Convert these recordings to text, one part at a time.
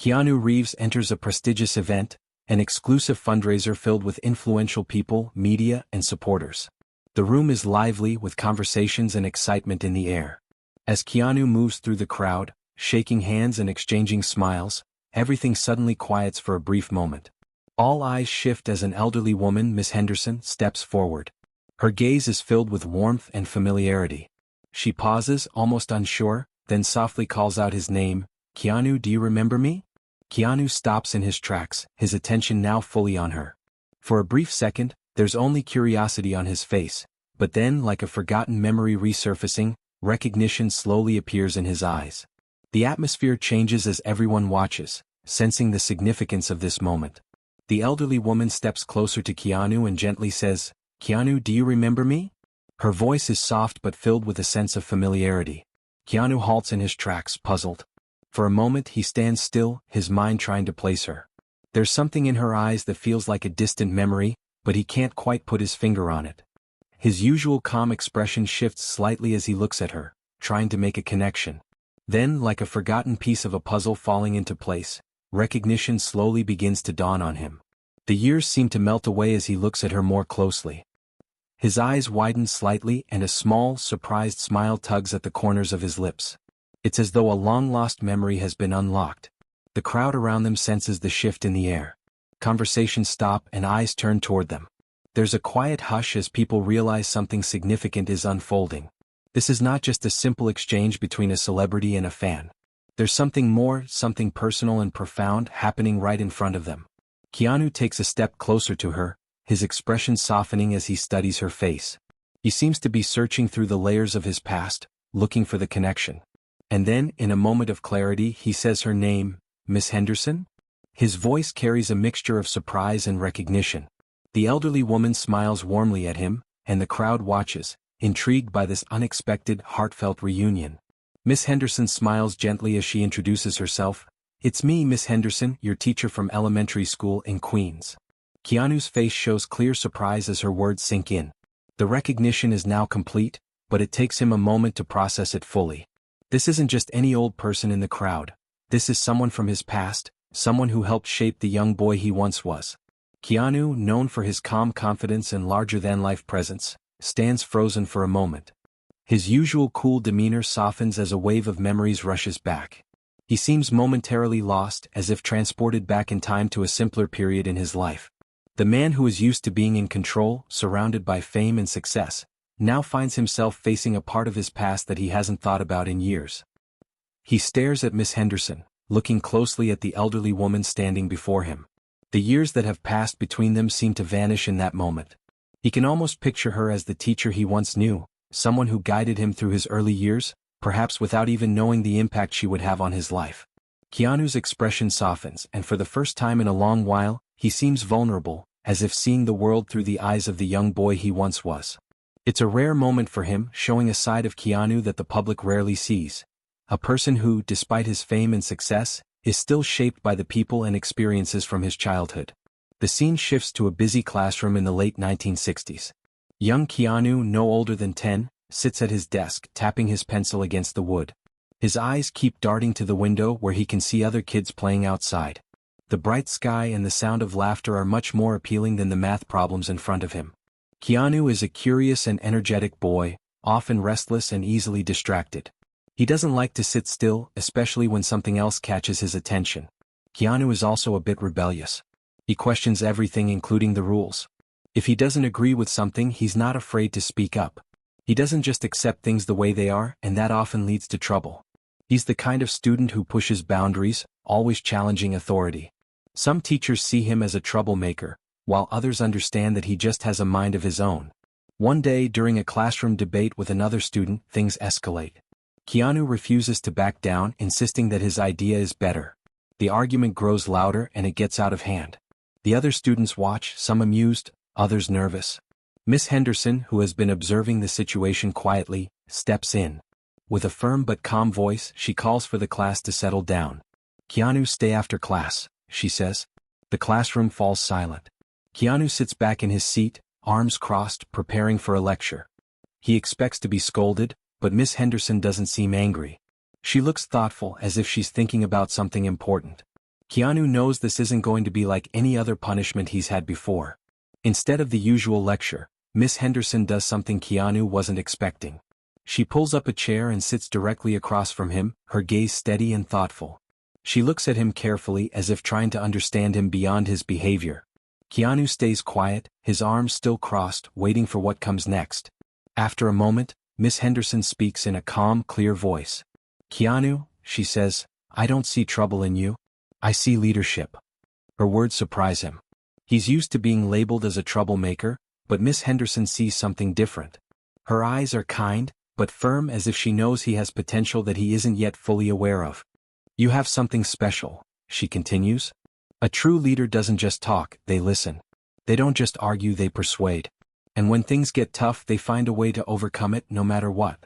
Keanu Reeves enters a prestigious event, an exclusive fundraiser filled with influential people, media, and supporters. The room is lively with conversations and excitement in the air. As Keanu moves through the crowd, shaking hands and exchanging smiles, everything suddenly quiets for a brief moment. All eyes shift as an elderly woman, Miss Henderson, steps forward. Her gaze is filled with warmth and familiarity. She pauses, almost unsure, then softly calls out his name, "Keanu, do you remember me?" Keanu stops in his tracks, his attention now fully on her. For a brief second, there's only curiosity on his face, but then, like a forgotten memory resurfacing, recognition slowly appears in his eyes. The atmosphere changes as everyone watches, sensing the significance of this moment. The elderly woman steps closer to Keanu and gently says, "Keanu, do you remember me?" Her voice is soft but filled with a sense of familiarity. Keanu halts in his tracks, puzzled. For a moment he stands still, his mind trying to place her. There's something in her eyes that feels like a distant memory, but he can't quite put his finger on it. His usual calm expression shifts slightly as he looks at her, trying to make a connection. Then, like a forgotten piece of a puzzle falling into place, recognition slowly begins to dawn on him. The years seem to melt away as he looks at her more closely. His eyes widen slightly and a small, surprised smile tugs at the corners of his lips. It's as though a long-lost memory has been unlocked. The crowd around them senses the shift in the air. Conversations stop and eyes turn toward them. There's a quiet hush as people realize something significant is unfolding. This is not just a simple exchange between a celebrity and a fan. There's something more, something personal and profound happening right in front of them. Keanu takes a step closer to her, his expression softening as he studies her face. He seems to be searching through the layers of his past, looking for the connection. And then, in a moment of clarity, he says her name, "Miss Henderson?" His voice carries a mixture of surprise and recognition. The elderly woman smiles warmly at him, and the crowd watches, intrigued by this unexpected, heartfelt reunion. Miss Henderson smiles gently as she introduces herself. "It's me, Miss Henderson, your teacher from elementary school in Queens." Keanu's face shows clear surprise as her words sink in. The recognition is now complete, but it takes him a moment to process it fully. This isn't just any old person in the crowd. This is someone from his past, someone who helped shape the young boy he once was. Keanu, known for his calm confidence and larger-than-life presence, stands frozen for a moment. His usual cool demeanor softens as a wave of memories rushes back. He seems momentarily lost, as if transported back in time to a simpler period in his life. The man who is used to being in control, surrounded by fame and success, now finds himself facing a part of his past that he hasn't thought about in years. He stares at Miss Henderson, looking closely at the elderly woman standing before him. The years that have passed between them seem to vanish in that moment. He can almost picture her as the teacher he once knew, someone who guided him through his early years, perhaps without even knowing the impact she would have on his life. Keanu's expression softens, and for the first time in a long while, he seems vulnerable, as if seeing the world through the eyes of the young boy he once was. It's a rare moment for him, showing a side of Keanu that the public rarely sees. A person who, despite his fame and success, is still shaped by the people and experiences from his childhood. The scene shifts to a busy classroom in the late 1960s. Young Keanu, no older than 10, sits at his desk, tapping his pencil against the wood. His eyes keep darting to the window where he can see other kids playing outside. The bright sky and the sound of laughter are much more appealing than the math problems in front of him. Keanu is a curious and energetic boy, often restless and easily distracted. He doesn't like to sit still, especially when something else catches his attention. Keanu is also a bit rebellious. He questions everything, including the rules. If he doesn't agree with something, he's not afraid to speak up. He doesn't just accept things the way they are, and that often leads to trouble. He's the kind of student who pushes boundaries, always challenging authority. Some teachers see him as a troublemaker, while others understand that he just has a mind of his own. One day, during a classroom debate with another student, things escalate. Keanu refuses to back down, insisting that his idea is better. The argument grows louder and it gets out of hand. The other students watch, some amused, others nervous. Miss Henderson, who has been observing the situation quietly, steps in. With a firm but calm voice, she calls for the class to settle down. "Keanu, stay after class," she says. The classroom falls silent. Keanu sits back in his seat, arms crossed, preparing for a lecture. He expects to be scolded, but Miss Henderson doesn't seem angry. She looks thoughtful, as if she's thinking about something important. Keanu knows this isn't going to be like any other punishment he's had before. Instead of the usual lecture, Miss Henderson does something Keanu wasn't expecting. She pulls up a chair and sits directly across from him, her gaze steady and thoughtful. She looks at him carefully as if trying to understand him beyond his behavior. Keanu stays quiet, his arms still crossed, waiting for what comes next. After a moment, Miss Henderson speaks in a calm, clear voice. "Keanu," she says, "I don't see trouble in you. I see leadership." Her words surprise him. He's used to being labeled as a troublemaker, but Miss Henderson sees something different. Her eyes are kind, but firm, as if she knows he has potential that he isn't yet fully aware of. "You have something special," she continues. "A true leader doesn't just talk, they listen. They don't just argue, they persuade. And when things get tough, they find a way to overcome it no matter what."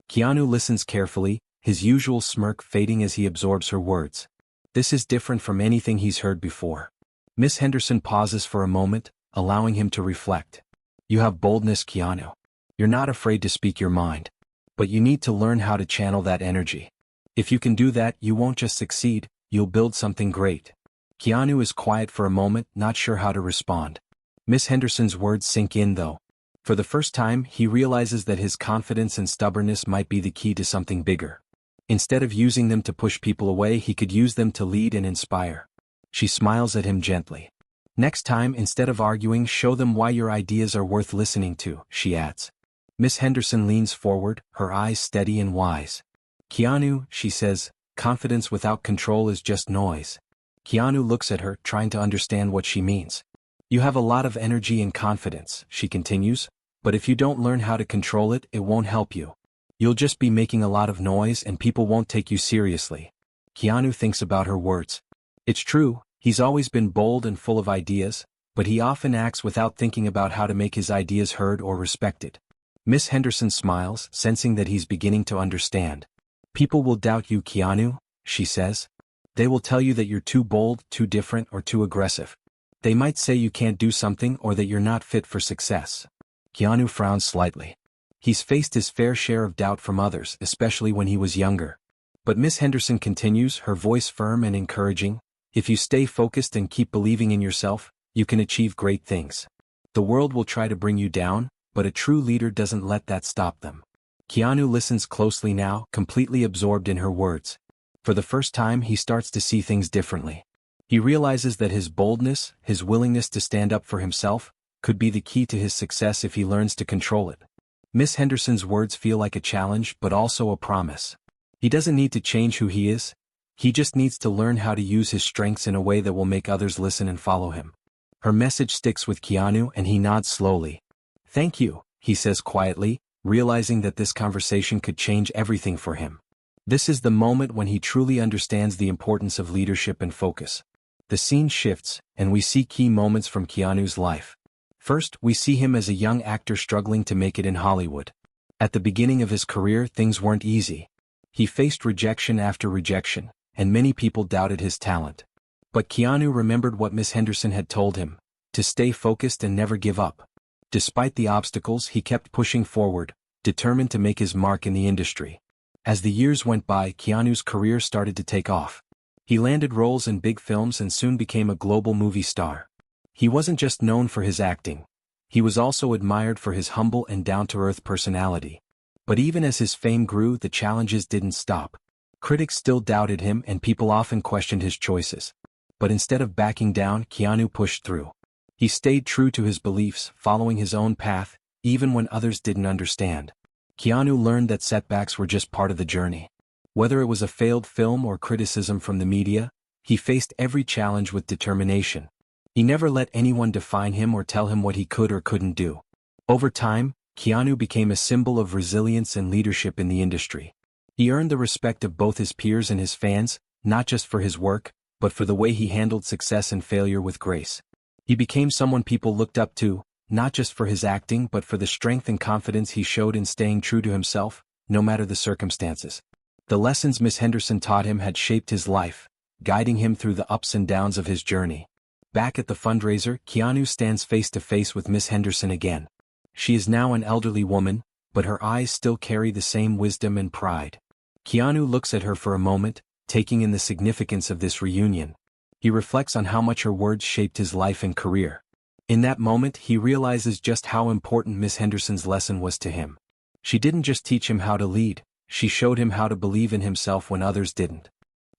Keanu listens carefully, his usual smirk fading as he absorbs her words. This is different from anything he's heard before. Miss Henderson pauses for a moment, allowing him to reflect. "You have boldness, Keanu. You're not afraid to speak your mind. But you need to learn how to channel that energy. If you can do that, you won't just succeed, you'll build something great." Keanu is quiet for a moment, not sure how to respond. Miss Henderson's words sink in though. For the first time, he realizes that his confidence and stubbornness might be the key to something bigger. Instead of using them to push people away, he could use them to lead and inspire. She smiles at him gently. "Next time, instead of arguing, show them why your ideas are worth listening to," she adds. Miss Henderson leans forward, her eyes steady and wise. "Keanu," she says, "confidence without control is just noise." Keanu looks at her, trying to understand what she means. "You have a lot of energy and confidence," she continues, "but if you don't learn how to control it, it won't help you. You'll just be making a lot of noise and people won't take you seriously." Keanu thinks about her words. It's true, he's always been bold and full of ideas, but he often acts without thinking about how to make his ideas heard or respected. Miss Henderson smiles, sensing that he's beginning to understand. "People will doubt you, Keanu," she says. "They will tell you that you're too bold, too different, or too aggressive. They might say you can't do something or that you're not fit for success." Keanu frowns slightly. He's faced his fair share of doubt from others, especially when he was younger. But Miss Henderson continues, her voice firm and encouraging. "If you stay focused and keep believing in yourself, you can achieve great things. The world will try to bring you down, but a true leader doesn't let that stop them." Keanu listens closely now, completely absorbed in her words. For the first time, he starts to see things differently. He realizes that his boldness, his willingness to stand up for himself, could be the key to his success if he learns to control it. Miss Henderson's words feel like a challenge but also a promise. He doesn't need to change who he is. He just needs to learn how to use his strengths in a way that will make others listen and follow him. Her message sticks with Keanu and he nods slowly. "Thank you," he says quietly, realizing that this conversation could change everything for him. This is the moment when he truly understands the importance of leadership and focus. The scene shifts, and we see key moments from Keanu's life. First, we see him as a young actor struggling to make it in Hollywood. At the beginning of his career, things weren't easy. He faced rejection after rejection, and many people doubted his talent. But Keanu remembered what Miss Henderson had told him, to stay focused and never give up. Despite the obstacles, he kept pushing forward, determined to make his mark in the industry. As the years went by, Keanu's career started to take off. He landed roles in big films and soon became a global movie star. He wasn't just known for his acting. He was also admired for his humble and down-to-earth personality. But even as his fame grew, the challenges didn't stop. Critics still doubted him and people often questioned his choices. But instead of backing down, Keanu pushed through. He stayed true to his beliefs, following his own path, even when others didn't understand. Keanu learned that setbacks were just part of the journey. Whether it was a failed film or criticism from the media, he faced every challenge with determination. He never let anyone define him or tell him what he could or couldn't do. Over time, Keanu became a symbol of resilience and leadership in the industry. He earned the respect of both his peers and his fans, not just for his work, but for the way he handled success and failure with grace. He became someone people looked up to, not just for his acting but for the strength and confidence he showed in staying true to himself, no matter the circumstances. The lessons Miss Henderson taught him had shaped his life, guiding him through the ups and downs of his journey. Back at the fundraiser, Keanu stands face to face with Miss Henderson again. She is now an elderly woman, but her eyes still carry the same wisdom and pride. Keanu looks at her for a moment, taking in the significance of this reunion. He reflects on how much her words shaped his life and career. In that moment he realizes just how important Miss Henderson's lesson was to him. She didn't just teach him how to lead, she showed him how to believe in himself when others didn't.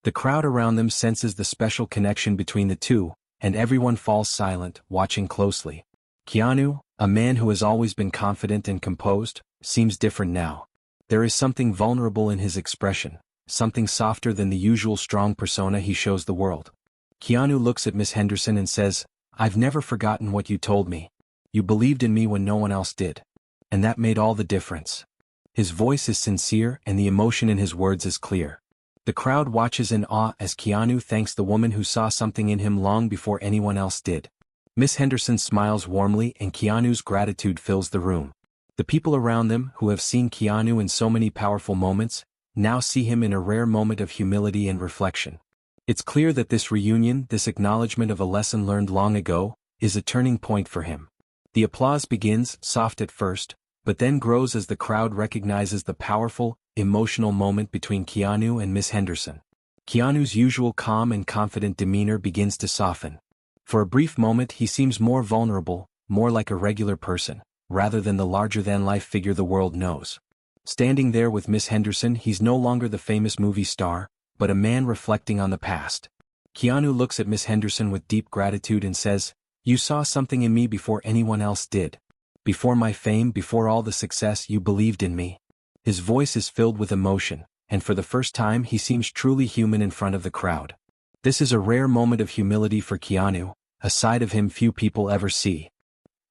The crowd around them senses the special connection between the two, and everyone falls silent, watching closely. Keanu, a man who has always been confident and composed, seems different now. There is something vulnerable in his expression, something softer than the usual strong persona he shows the world. Keanu looks at Miss Henderson and says, "I've never forgotten what you told me. You believed in me when no one else did. And that made all the difference." His voice is sincere and the emotion in his words is clear. The crowd watches in awe as Keanu thanks the woman who saw something in him long before anyone else did. Miss Henderson smiles warmly and Keanu's gratitude fills the room. The people around them, who have seen Keanu in so many powerful moments, now see him in a rare moment of humility and reflection. It's clear that this reunion, this acknowledgement of a lesson learned long ago, is a turning point for him. The applause begins, soft at first, but then grows as the crowd recognizes the powerful, emotional moment between Keanu and Miss Henderson. Keanu's usual calm and confident demeanor begins to soften. For a brief moment he seems more vulnerable, more like a regular person, rather than the larger-than-life figure the world knows. Standing there with Miss Henderson, he's no longer the famous movie star, but a man reflecting on the past. Keanu looks at Miss Henderson with deep gratitude and says, "You saw something in me before anyone else did. Before my fame, before all the success, you believed in me." His voice is filled with emotion, and for the first time he seems truly human in front of the crowd. This is a rare moment of humility for Keanu, a side of him few people ever see.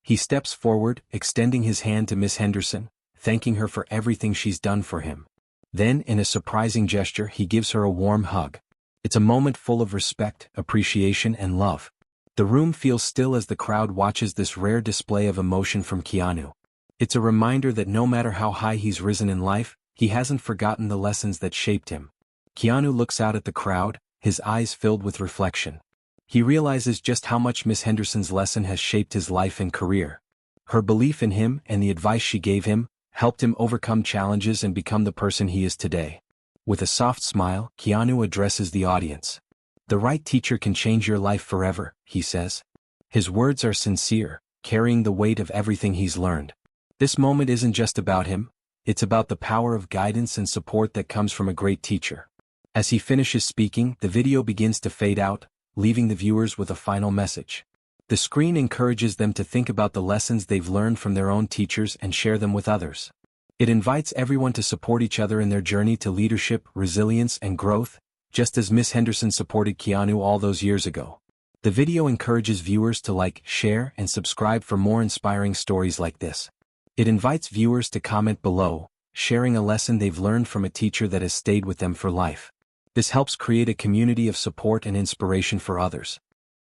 He steps forward, extending his hand to Miss Henderson, thanking her for everything she's done for him. Then, in a surprising gesture, he gives her a warm hug. It's a moment full of respect, appreciation, and love. The room feels still as the crowd watches this rare display of emotion from Keanu. It's a reminder that no matter how high he's risen in life, he hasn't forgotten the lessons that shaped him. Keanu looks out at the crowd, his eyes filled with reflection. He realizes just how much Miss Henderson's lesson has shaped his life and career. Her belief in him and the advice she gave him helped him overcome challenges and become the person he is today. With a soft smile, Keanu addresses the audience. "The right teacher can change your life forever," he says. His words are sincere, carrying the weight of everything he's learned. This moment isn't just about him, it's about the power of guidance and support that comes from a great teacher. As he finishes speaking, the video begins to fade out, leaving the viewers with a final message. The screen encourages them to think about the lessons they've learned from their own teachers and share them with others. It invites everyone to support each other in their journey to leadership, resilience, and growth, just as Miss Henderson supported Keanu all those years ago. The video encourages viewers to like, share, and subscribe for more inspiring stories like this. It invites viewers to comment below, sharing a lesson they've learned from a teacher that has stayed with them for life. This helps create a community of support and inspiration for others.